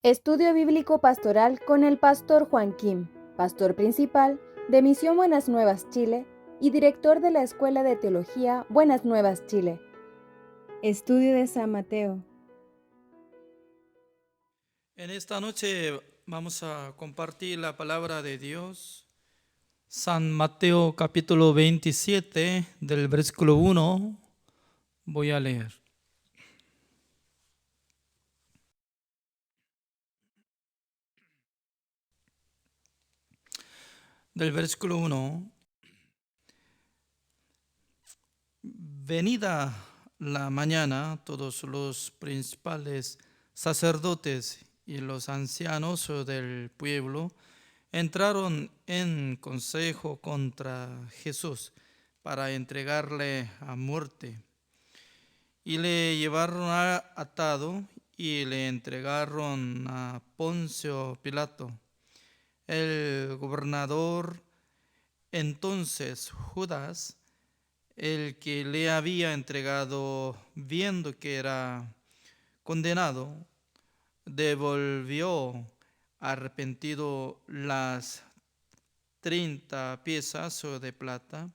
Estudio Bíblico Pastoral con el Pastor Juan Kim, Pastor Principal de Misión Buenas Nuevas Chile y Director de la Escuela de Teología Buenas Nuevas Chile. Estudio de San Mateo. En esta noche vamos a compartir la palabra de Dios. San Mateo capítulo 27 del versículo 1. Voy a leer. Del versículo 1. Venida la mañana, todos los principales sacerdotes y los ancianos del pueblo entraron en consejo contra Jesús para entregarle a muerte. Y le llevaron atado y le entregaron a Poncio Pilato. El gobernador entonces Judas, el que le había entregado, viendo que era condenado, devolvió arrepentido las 30 piezas de plata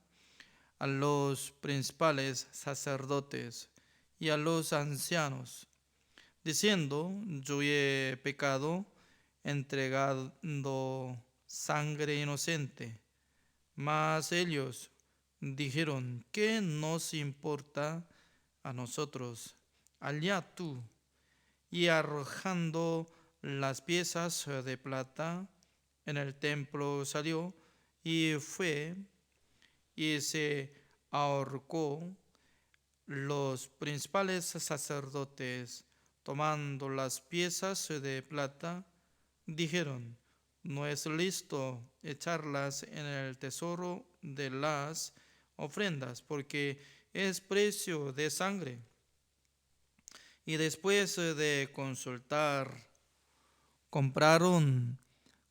a los principales sacerdotes y a los ancianos, diciendo: yo he pecado entregando sangre inocente. Mas ellos dijeron: ¿qué nos importa a nosotros? Allá tú. Y arrojando las piezas de plata en el templo salió y fue y se ahorcó. Los principales sacerdotes, tomando las piezas de plata, dijeron: no es lícito echarlas en el tesoro de las ofrendas, porque es precio de sangre. Y después de consultar, compraron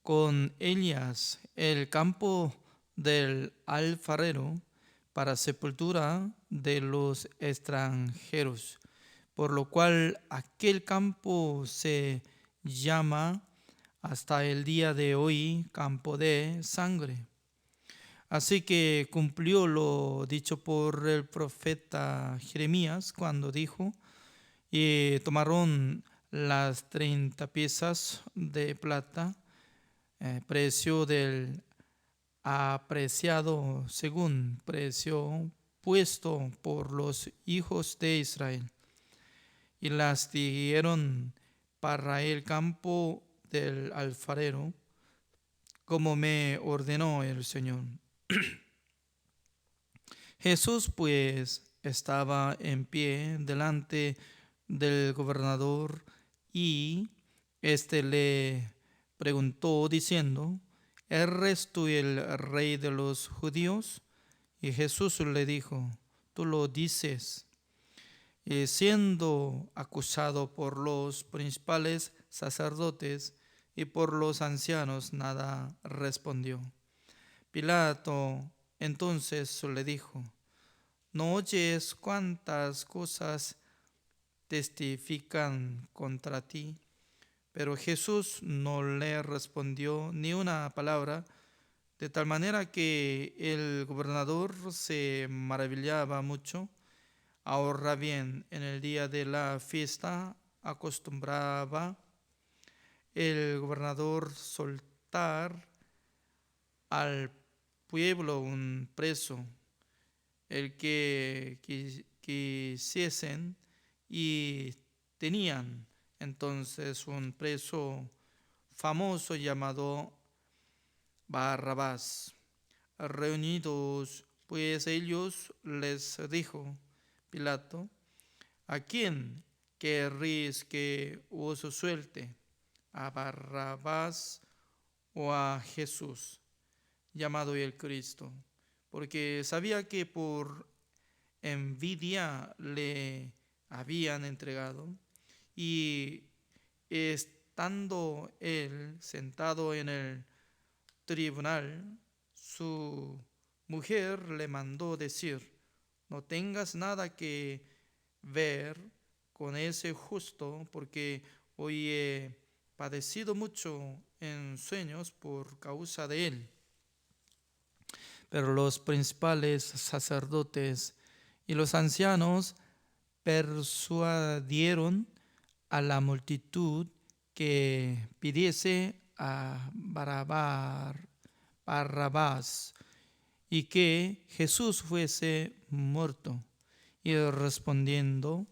con ellas el campo del alfarero para sepultura de los extranjeros, por lo cual aquel campo se llama hasta el día de hoy campo de sangre. Así que cumplió lo dicho por el profeta Jeremías cuando dijo: y tomaron las 30 piezas de plata, precio del apreciado según precio puesto por los hijos de Israel, y las dieron para el campo del alfarero, como me ordenó el Señor. Jesús pues estaba en pie delante del gobernador, y éste le preguntó diciendo: ¿eres tú el rey de los judíos? Y Jesús le dijo: tú lo dices. Y siendo acusado por los principales sacerdotes y por los ancianos, nada respondió. Pilato entonces le dijo: ¿no oyes cuántas cosas testifican contra ti? Pero Jesús no le respondió ni una palabra, de tal manera que el gobernador se maravillaba mucho. Ahora bien, en el día de la fiesta acostumbraba el gobernador soltar al pueblo un preso, el que quisiesen, y tenían entonces un preso famoso llamado Barrabás. Reunidos pues ellos, les dijo Pilato: ¿a quién querréis que os suelte? ¿A Barrabás o a Jesús, llamado el Cristo? Porque sabía que por envidia le habían entregado. Y estando él sentado en el tribunal, su mujer le mandó decir: no tengas nada que ver con ese justo, porque hoy he padecido mucho en sueños por causa de él. Pero los principales sacerdotes y los ancianos persuadieron a la multitud que pidiese a Barrabás y que Jesús fuese muerto. Y respondiendo,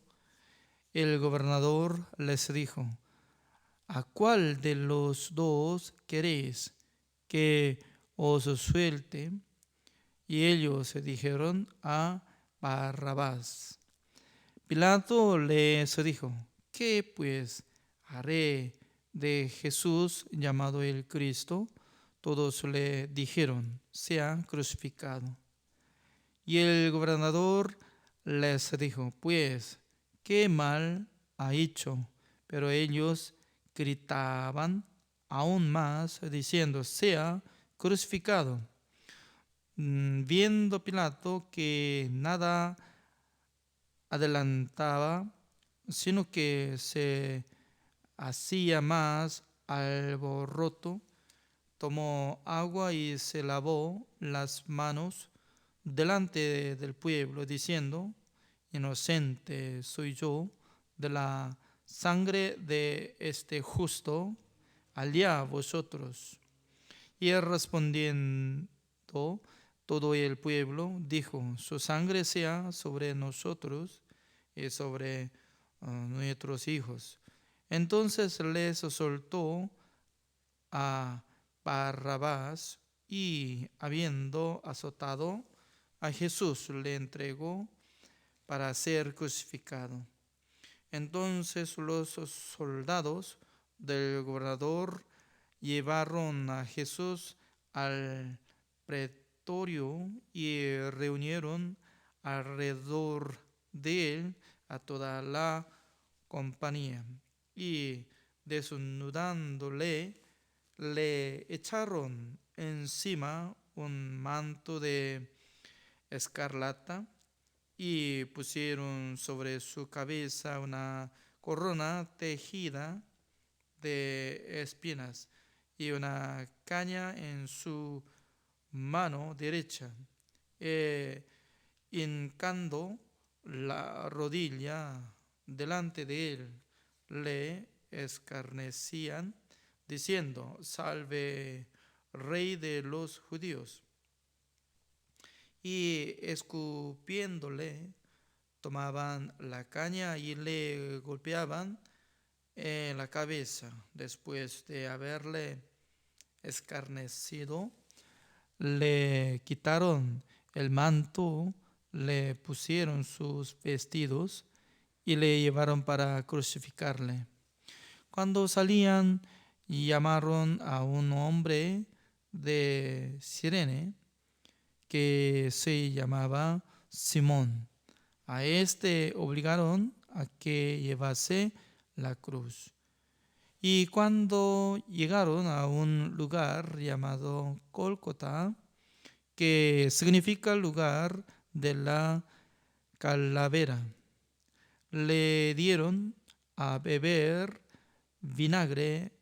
el gobernador les dijo: ¿a cuál de los dos queréis que os suelte? Y ellos dijeron: a Barrabás. Pilato les dijo: ¿qué pues haré de Jesús llamado el Cristo? Todos le dijeron: sea crucificado. Y el gobernador les dijo: pues, ¿qué mal ha hecho? Pero ellos gritaban aún más, diciendo: sea crucificado. Viendo Pilato que nada adelantaba, sino que se hacía más alboroto, tomó agua y se lavó las manos delante del pueblo, diciendo: inocente soy yo de la sangre de este justo, allá vosotros. Y él, respondiendo todo el pueblo, dijo: su sangre sea sobre nosotros y sobre nuestros hijos. Entonces les soltó a Barrabás y, habiendo azotado a Jesús, le entregó para ser crucificado. Entonces los soldados del gobernador llevaron a Jesús al pretorio y reunieron alrededor de él a toda la compañía, y desnudándole, le echaron encima un manto de escarlata y pusieron sobre su cabeza una corona tejida de espinas y una caña en su mano derecha. Hincando la rodilla delante de él, le escarnecían, diciendo: salve, rey de los judíos. Y escupiéndole, tomaban la caña y le golpeaban en la cabeza. Después de haberle escarnecido, le quitaron el manto, le pusieron sus vestidos y le llevaron para crucificarle. Cuando salían, llamaron a un hombre de Cirene que se llamaba Simón. A este obligaron a que llevase la cruz. Y cuando llegaron a un lugar llamado Gólgota, que significa lugar de la calavera, le dieron a beber vinagre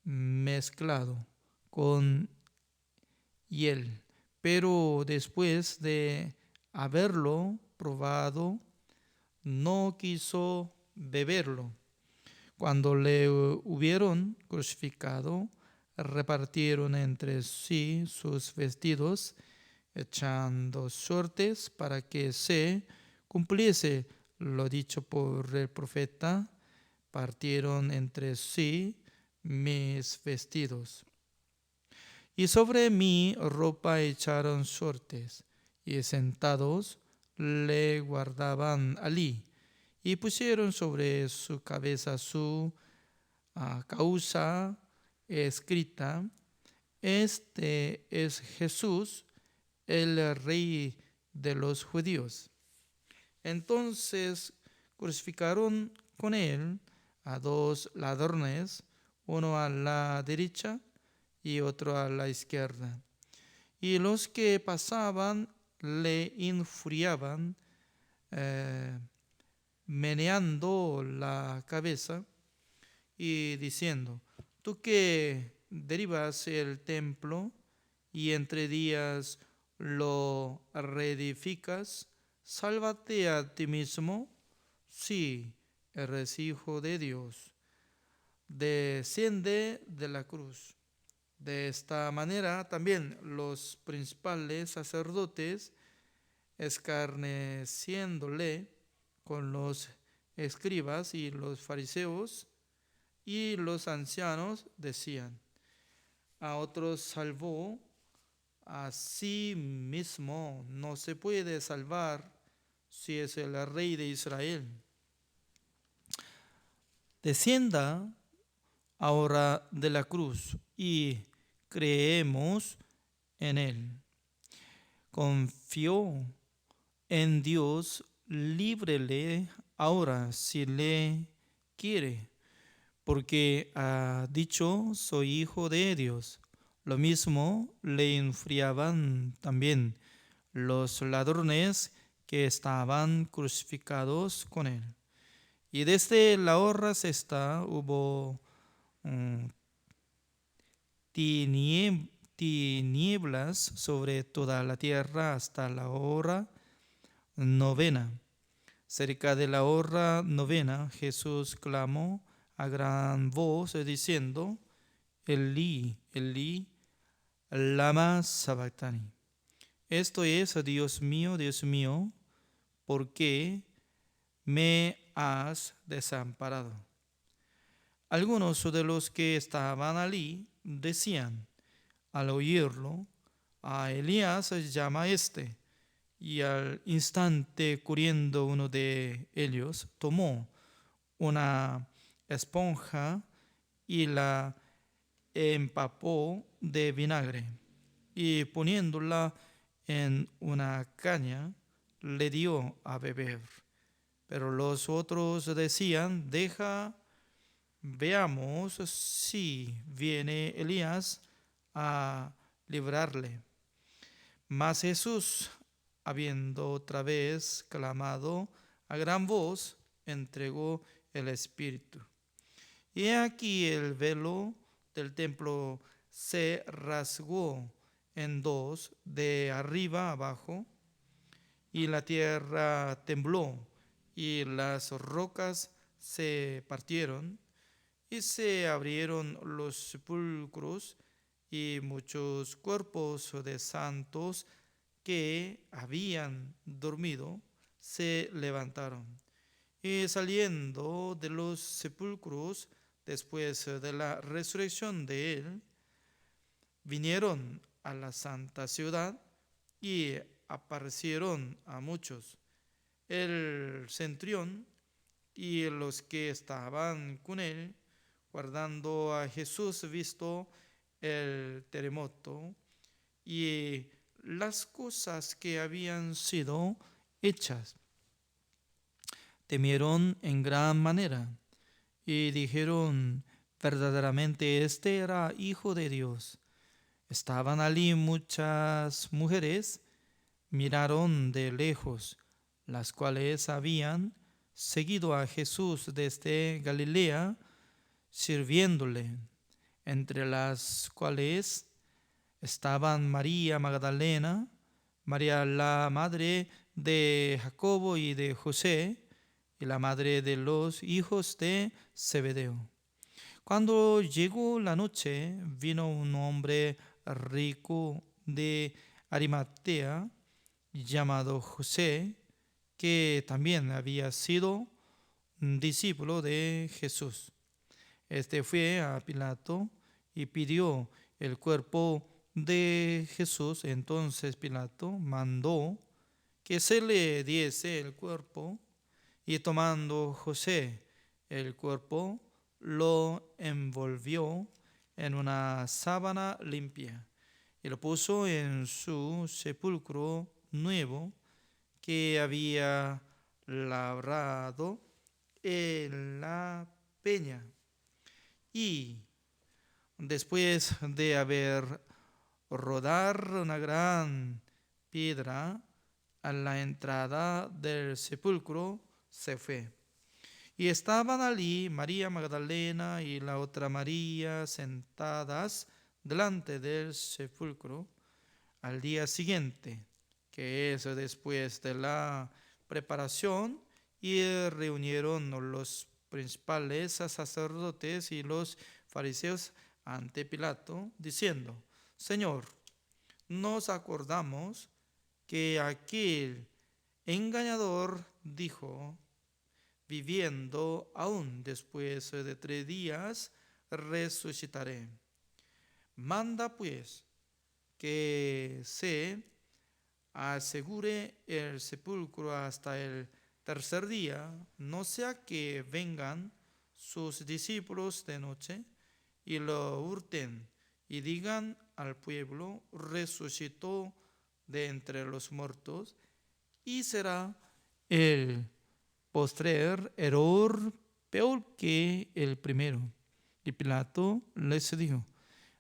mezclado con hiel. Pero después de haberlo probado, no quiso beberlo. Cuando le hubieron crucificado, repartieron entre sí sus vestidos, echando suertes para que se cumpliese lo dicho por el profeta: partieron entre sí mis vestidos. Y sobre mi ropa echaron suertes, y sentados le guardaban allí, y pusieron sobre su cabeza su causa escrita: este es Jesús, el rey de los judíos. Entonces crucificaron con él a dos ladrones, uno a la derecha y otro a la izquierda. Y los que pasaban le injuriaban, meneando la cabeza y diciendo: tú que derribas el templo y entre días lo reedificas, sálvate a ti mismo. Sí, eres hijo de Dios. Desciende de la cruz. De esta manera también los principales sacerdotes, escarneciéndole con los escribas y los fariseos y los ancianos, decían: a otros salvó, a sí mismo no se puede salvar si es el rey de Israel. Descienda ahora de la cruz y creemos en él. Confió en Dios, líbrele ahora si le quiere, porque ha dicho: soy hijo de Dios. Lo mismo le enfriaban también los ladrones que estaban crucificados con él. Y desde la hora sexta hubo tinieblas sobre toda la tierra hasta la hora novena. Cerca de la hora novena, Jesús clamó a gran voz diciendo: Elí, Elí, lama sabactani. Esto es: Dios mío, ¿por qué me has desamparado? Algunos de los que estaban allí decían al oírlo: a Elías llama este. Y al instante, corriendo uno de ellos, tomó una esponja y la empapó de vinagre, y poniéndola en una caña, le dio a beber. Pero los otros decían: deja, veamos si viene Elías a librarle. Mas Jesús, habiendo otra vez clamado a gran voz, entregó el Espíritu. Y he aquí el velo del templo se rasgó en dos, de arriba abajo, y la tierra tembló, y las rocas se partieron, y se abrieron los sepulcros, y muchos cuerpos de santos que habían dormido se levantaron. Y saliendo de los sepulcros después de la resurrección de él, vinieron a la santa ciudad y aparecieron a muchos. El centurión y los que estaban con él, guardando a Jesús, visto el terremoto y las cosas que habían sido hechas, temieron en gran manera y dijeron: verdaderamente este era hijo de Dios. Estaban allí muchas mujeres, miraron de lejos, las cuales habían seguido a Jesús desde Galilea, sirviéndole, entre las cuales estaban María Magdalena, María la madre de Jacobo y de José, y la madre de los hijos de Zebedeo. Cuando llegó la noche, vino un hombre rico de Arimatea, llamado José, que también había sido un discípulo de Jesús. Este fue a Pilato y pidió el cuerpo de Jesús. Entonces Pilato mandó que se le diese el cuerpo, y tomando José el cuerpo, lo envolvió en una sábana limpia y lo puso en su sepulcro nuevo que había labrado en la peña. Y después de haber rodar una gran piedra a la entrada del sepulcro, se fue. Y estaban allí María Magdalena y la otra María sentadas delante del sepulcro al día siguiente, que es después de la preparación, y reunieron los principales sacerdotes y los fariseos ante Pilato, diciendo: Señor, nos acordamos que aquel engañador dijo: viviendo aún después de 3 días, resucitaré. Manda pues que se asegure el sepulcro hasta el tercer día, no sea que vengan sus discípulos de noche y lo hurten y digan al pueblo: resucitó de entre los muertos, y será el postrer error peor que el primero. Y Pilato les dijo: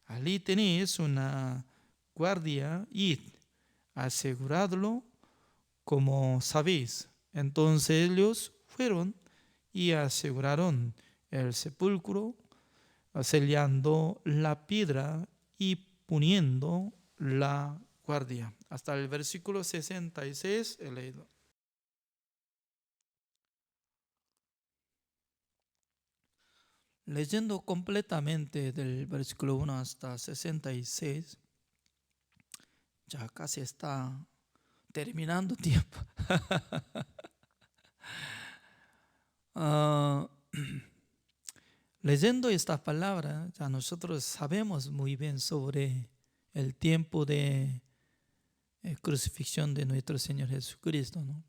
allí tenéis una guardia, id, aseguradlo como sabéis. Entonces ellos fueron y aseguraron el sepulcro, sellando la piedra y poniendo la guardia. Hasta el versículo 66 he leído. Leyendo completamente del versículo 1 hasta 66, ya casi está terminando tiempo. Ah, leyendo esta palabra, ya nosotros sabemos muy bien sobre el tiempo de crucifixión de nuestro Señor Jesucristo, ¿no?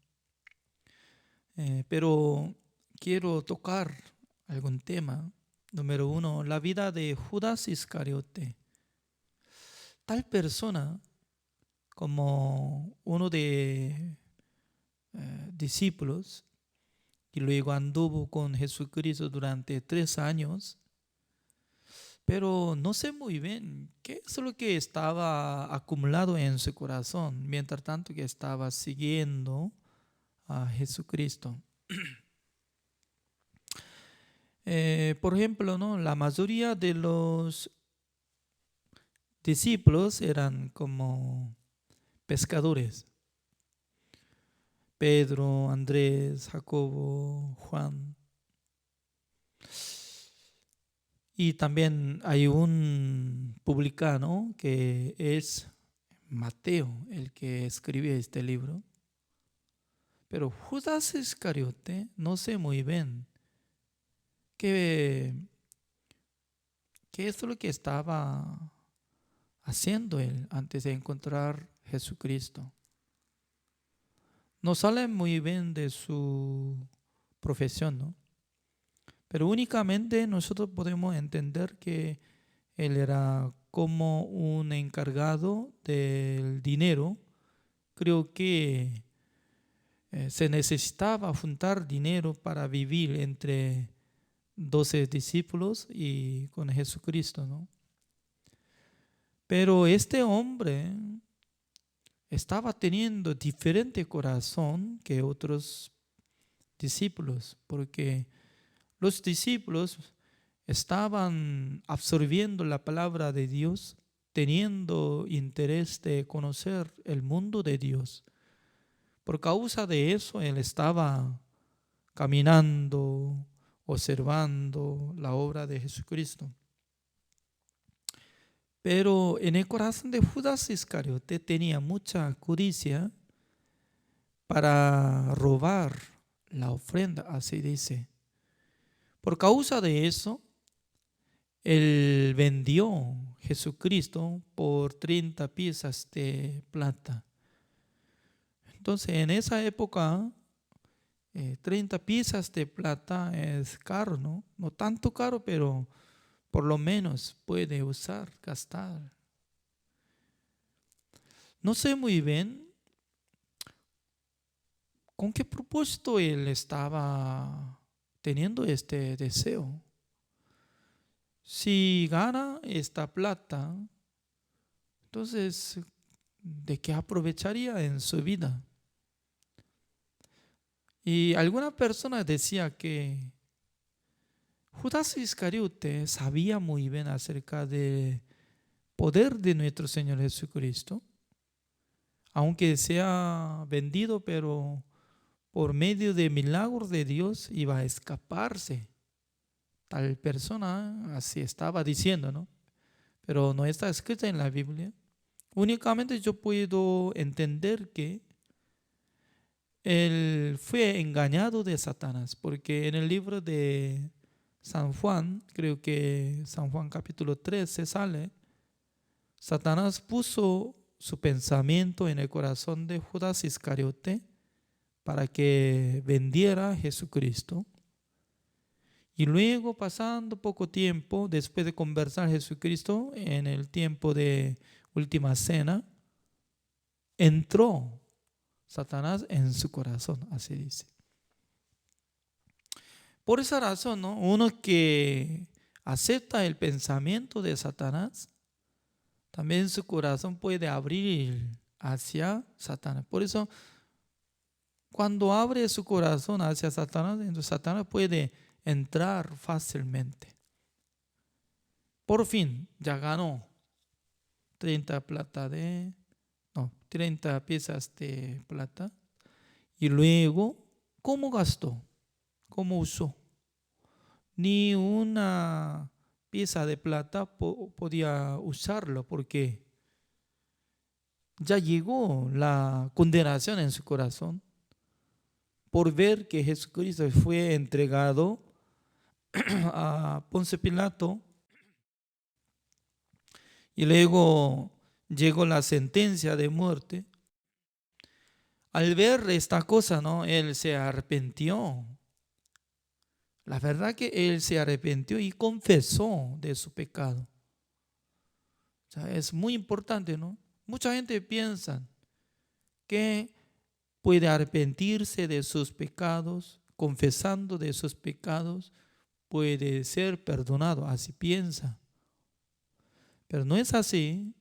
Pero quiero tocar algún tema. Número 1, la vida de Judas Iscariote. Tal persona, como uno de discípulos, y luego anduvo con Jesucristo durante 3 años, pero no sé muy bien qué es lo que estaba acumulado en su corazón, mientras tanto que estaba siguiendo a Jesucristo. Por ejemplo, ¿no? La mayoría de los discípulos eran como pescadores. Pedro, Andrés, Jacobo, Juan. Y también hay un publicano que es Mateo, el que escribe este libro. Pero Judas Iscariote, no sé muy bien qué es lo que estaba haciendo él antes de encontrar Jesucristo. No sale muy bien de su profesión, ¿no? Pero únicamente nosotros podemos entender que él era como un encargado del dinero. Creo que se necesitaba juntar dinero para vivir entre 12 discípulos y con Jesucristo, ¿no? Pero este hombre estaba teniendo diferente corazón que otros discípulos, porque los discípulos estaban absorbiendo la palabra de Dios, teniendo interés de conocer el mundo de Dios. Por causa de eso, él estaba caminando, observando la obra de Jesucristo. Pero en el corazón de Judas Iscariote tenía mucha codicia para robar la ofrenda, así dice. Por causa de eso, él vendió Jesucristo por 30 piezas de plata. Entonces, en esa época, 30 piezas de plata es caro, ¿no? No tanto caro, pero por lo menos puede usar, gastar. No sé muy bien con qué propósito él estaba teniendo este deseo. Si gana esta plata, entonces, ¿de qué aprovecharía en su vida? Y alguna persona decía que Judas Iscariote sabía muy bien acerca del poder de nuestro Señor Jesucristo, aunque sea vendido, pero por medio de milagros de Dios iba a escaparse. Tal persona así estaba diciendo, ¿no? Pero no está escrita en la Biblia. Únicamente yo puedo entender que él fue engañado de Satanás, porque en el libro de San Juan, creo que San Juan capítulo 13 sale, Satanás puso su pensamiento en el corazón de Judas Iscariote para que vendiera a Jesucristo. Y luego, pasando poco tiempo, después de conversar Jesucristo, en el tiempo de última cena, entró Satanás en su corazón, así dice. Por esa razón, ¿no? Uno que acepta el pensamiento de Satanás, también su corazón puede abrir hacia Satanás. Por eso, cuando abre su corazón hacia Satanás, entonces Satanás puede entrar fácilmente. Por fin, ya ganó 30 piezas de plata. Y luego, ¿cómo gastó? ¿Cómo usó? Ni una pieza de plata podía usarlo porque ya llegó la condenación en su corazón por ver que Jesucristo fue entregado a Ponce Pilato y luego llegó la sentencia de muerte. Al ver esta cosa, ¿no? Él se arrepintió. La verdad que él se arrepintió y confesó de su pecado. O sea, es muy importante, ¿no? Mucha gente piensa que puede arrepentirse de sus pecados, confesando de sus pecados, puede ser perdonado, así piensa. Pero no es así.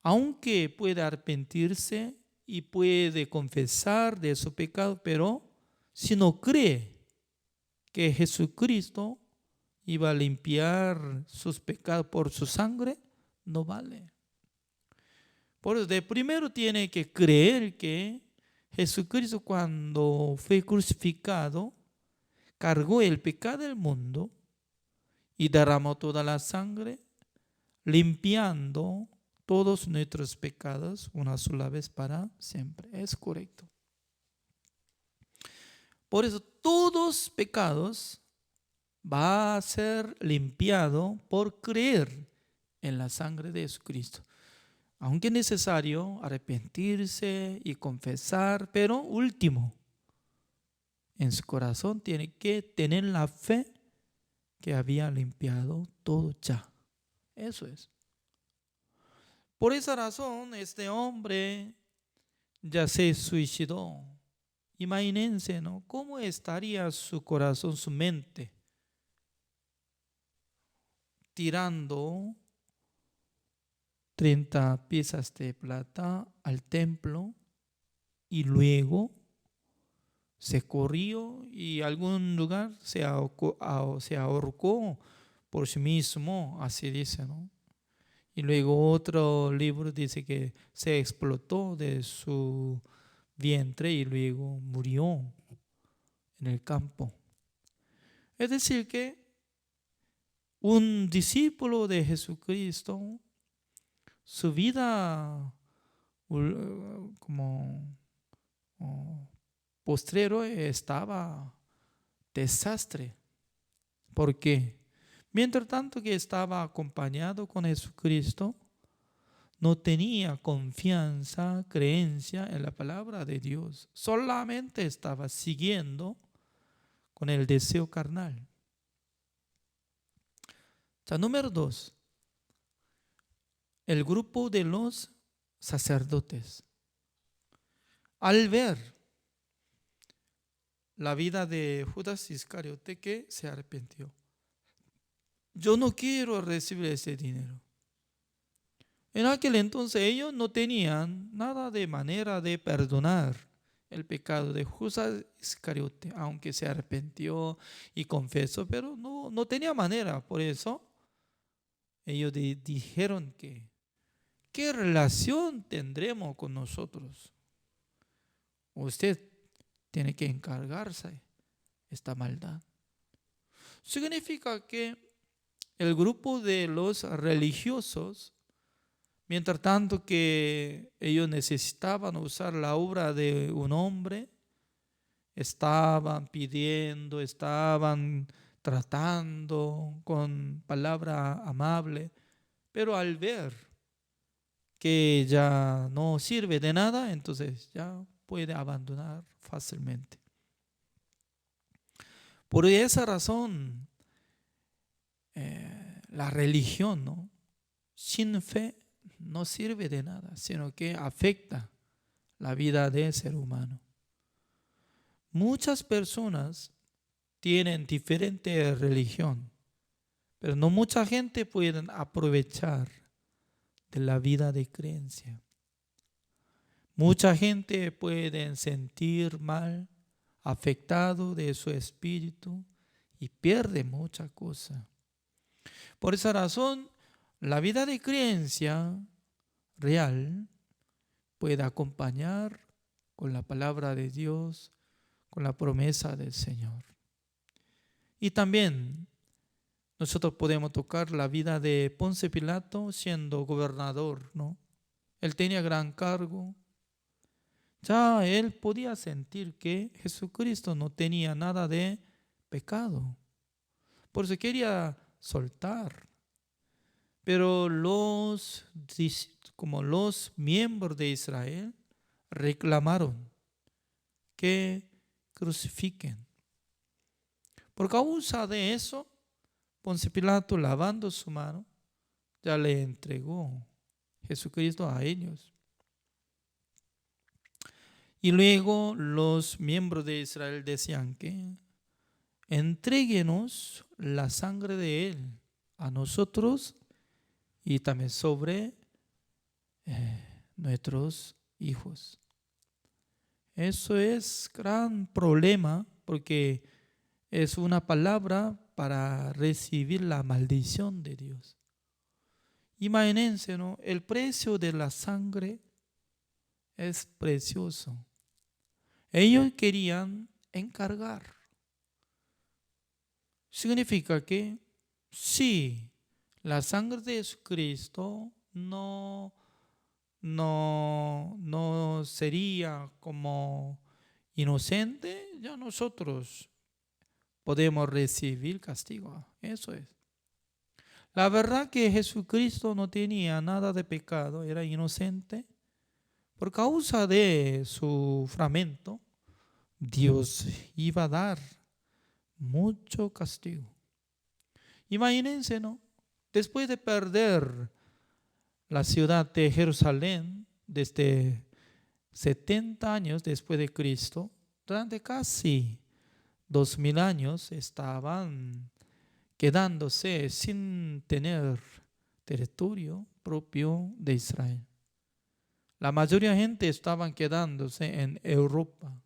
Aunque puede arrepentirse y puede confesar de su pecado, pero si no cree que Jesucristo iba a limpiar sus pecados por su sangre, no vale. Por eso, de primero tiene que creer que Jesucristo, cuando fue crucificado, cargó el pecado del mundo y derramó toda la sangre, limpiando todos nuestros pecados una sola vez para siempre. Es correcto. Por eso, todos pecados va a ser limpiado por creer en la sangre de Jesucristo. Aunque es necesario arrepentirse y confesar, pero último, en su corazón tiene que tener la fe que había limpiado todo ya. Eso es. Por esa razón, este hombre ya se suicidó. Imagínense, ¿no? ¿Cómo estaría su corazón, su mente? Tirando 30 piezas de plata al templo y luego se corrió y algún lugar se ahorcó por sí mismo, así dice, ¿no? Y luego otro libro dice que se explotó de su vientre y luego murió en el campo. Es decir que un discípulo de Jesucristo, su vida como postrero estaba desastre. ¿Por qué? Mientras tanto que estaba acompañado con Jesucristo, no tenía confianza, creencia en la palabra de Dios. Solamente estaba siguiendo con el deseo carnal. O sea, número 2, el grupo de los sacerdotes. Al ver la vida de Judas Iscariote, que se arrepintió. Yo no quiero recibir ese dinero. En aquel entonces ellos no tenían nada de manera de perdonar el pecado de Judas Iscariote, aunque se arrepintió y confesó, pero no tenía manera. Por eso ellos dijeron que, ¿qué relación tendremos con nosotros? Usted tiene que encargarse de esta maldad. Significa que el grupo de los religiosos, mientras tanto que ellos necesitaban usar la obra de un hombre, estaban pidiendo, estaban tratando con palabra amable, pero al ver que ya no sirve de nada, entonces ya puede abandonar fácilmente. Por esa razón, la religión, ¿no?, sin fe no sirve de nada, sino que afecta la vida del ser humano. Muchas personas tienen diferente religión, pero no mucha gente puede aprovechar de la vida de creencia. Mucha gente puede sentir mal, afectado de su espíritu y pierde mucha cosa. Por esa razón, la vida de creencia real puede acompañar con la palabra de Dios, con la promesa del Señor. Y también nosotros podemos tocar la vida de Ponce Pilato siendo gobernador, ¿no? Él tenía gran cargo. Ya él podía sentir que Jesucristo no tenía nada de pecado. Por eso quería soltar. Pero como los miembros de Israel reclamaron que crucifiquen. Por causa de eso, Ponce Pilato, lavando su mano, ya le entregó Jesucristo a ellos. Y luego los miembros de Israel decían que entréguenos la sangre de él a nosotros y también sobre nuestros hijos. Eso es gran problema porque es una palabra para recibir la maldición de Dios. Imagínense, ¿no? El precio de la sangre es precioso. Ellos querían encargar. Significa que si la sangre de Jesucristo no sería como inocente, ya nosotros podemos recibir castigo. Eso es. La verdad que Jesucristo no tenía nada de pecado, era inocente. Por causa de su fragmento, Dios iba a dar mucho castigo. Imagínense, ¿no? Después de perder la ciudad de Jerusalén desde 70 años después de Cristo, durante casi 2000 años estaban quedándose sin tener territorio propio de Israel. La mayoría de gente estaban quedándose en Europa,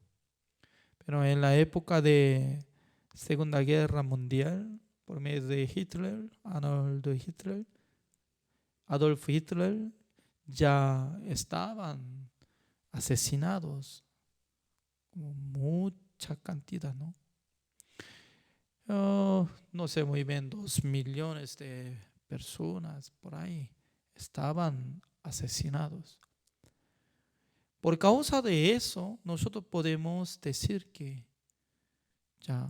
pero en la época de Segunda Guerra Mundial, por medio de Adolf Hitler, ya estaban asesinados, como mucha cantidad, ¿no? No sé muy bien, 2 millones de personas por ahí estaban asesinados. Por causa de eso, nosotros podemos decir que ya,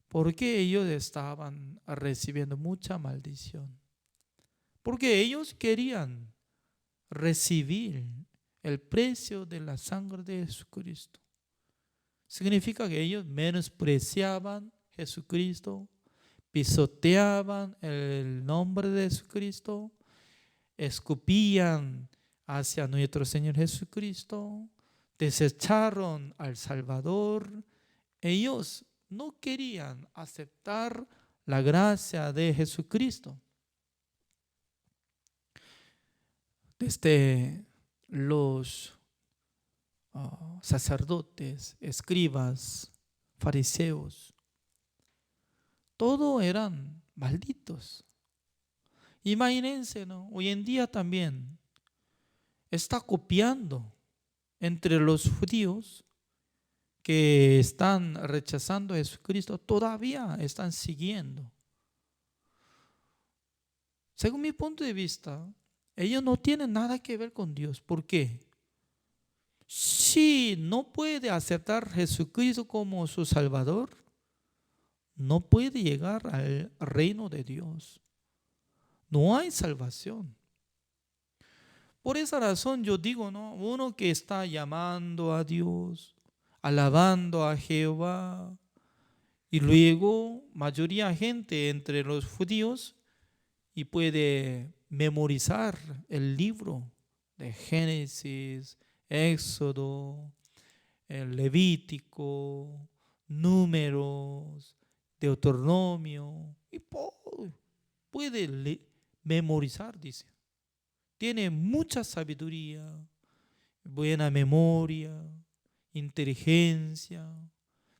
porque ellos estaban recibiendo mucha maldición. Porque ellos querían recibir el precio de la sangre de Jesucristo. Significa que ellos menospreciaban Jesucristo, pisoteaban el nombre de Jesucristo, escupían hacia nuestro Señor Jesucristo, desecharon al Salvador. Ellos no querían aceptar la gracia de Jesucristo. Desde los sacerdotes, escribas, fariseos, todos eran malditos. Imagínense, ¿no? Hoy en día también está copiando entre los judíos que están rechazando a Jesucristo, todavía están siguiendo. Según mi punto de vista, ellos no tienen nada que ver con Dios. ¿Por qué? Si no puede aceptar a Jesucristo como su Salvador, no puede llegar al reino de Dios. No hay salvación. Por esa razón yo digo, ¿no? Uno que está llamando a Dios, alabando a Jehová, y luego mayoría gente entre los judíos y puede memorizar el libro de Génesis, Éxodo, el Levítico, Números, Deuteronomio, y puede memorizar, dice. Tiene mucha sabiduría, buena memoria, inteligencia,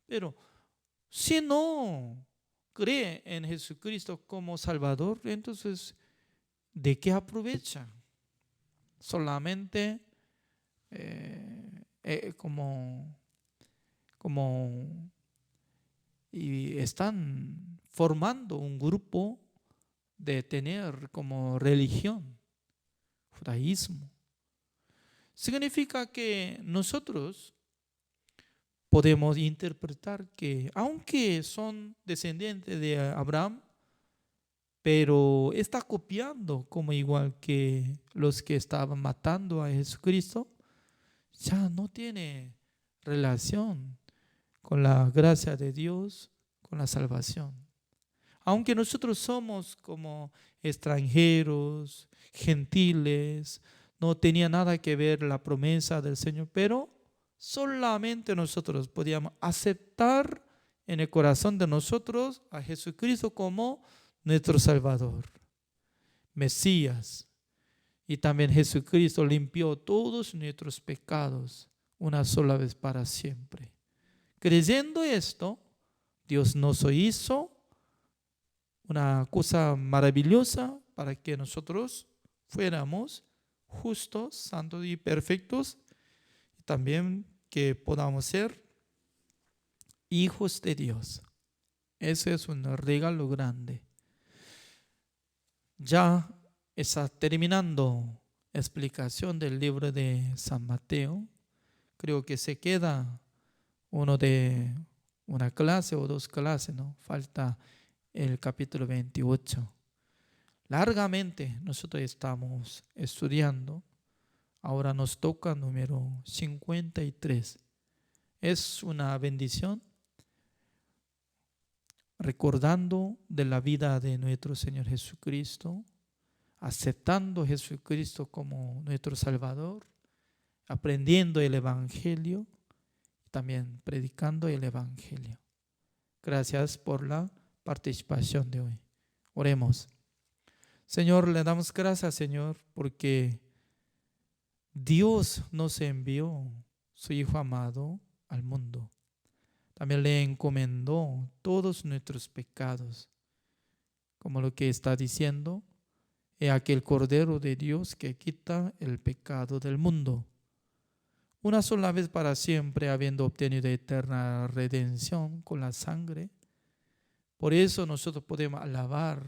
pero si no cree en Jesucristo como Salvador, entonces, ¿de qué aprovecha? Solamente y están formando un grupo de tener como religión, judaísmo. Significa que nosotros podemos interpretar que aunque son descendientes de Abraham, pero está copiando como igual que los que estaban matando a Jesucristo, ya no tiene relación con la gracia de Dios, con la salvación. Aunque nosotros somos como extranjeros, gentiles, no tenía nada que ver la promesa del Señor, pero solamente nosotros podíamos aceptar en el corazón de nosotros a Jesucristo como nuestro Salvador, Mesías. Y también Jesucristo limpió todos nuestros pecados una sola vez para siempre. Creyendo esto, Dios nos hizo una cosa maravillosa para que nosotros fuéramos justos, santos y perfectos, y también que podamos ser hijos de Dios. Ese es un regalo grande. Ya está terminando la explicación del libro de San Mateo. Creo que se queda una clase o dos clases, ¿no? Falta el capítulo 28. Largamente nosotros estamos estudiando. Ahora nos toca número 53. Es una bendición recordando de la vida de nuestro Señor Jesucristo, aceptando a Jesucristo como nuestro Salvador, aprendiendo el Evangelio y también predicando el Evangelio. Gracias por la participación de hoy. Oremos. Señor, le damos gracias, Señor, porque Dios nos envió su Hijo amado al mundo. También le encomendó todos nuestros pecados, como lo que está diciendo, he aquí el Cordero de Dios que quita el pecado del mundo. Una sola vez para siempre, habiendo obtenido eterna redención con la sangre. Por eso nosotros podemos alabar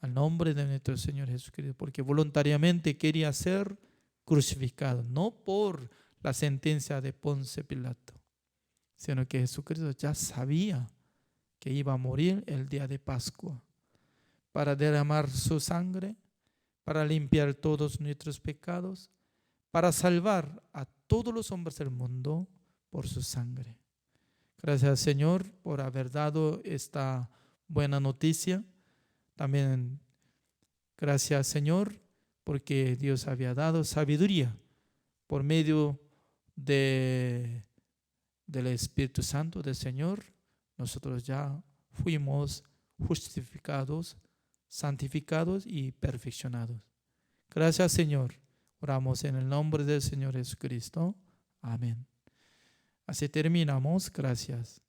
al nombre de nuestro Señor Jesucristo, porque voluntariamente quería ser crucificado, no por la sentencia de Ponce Pilato, sino que Jesucristo ya sabía que iba a morir el día de Pascua para derramar su sangre, para limpiar todos nuestros pecados, para salvar a todos los hombres del mundo por su sangre. Gracias, Señor, por haber dado esta buena noticia. También gracias, Señor, porque Dios había dado sabiduría por medio del Espíritu Santo del Señor. Nosotros ya fuimos justificados, santificados y perfeccionados. Gracias, Señor. Oramos en el nombre del Señor Jesucristo. Amén. Así terminamos. Gracias.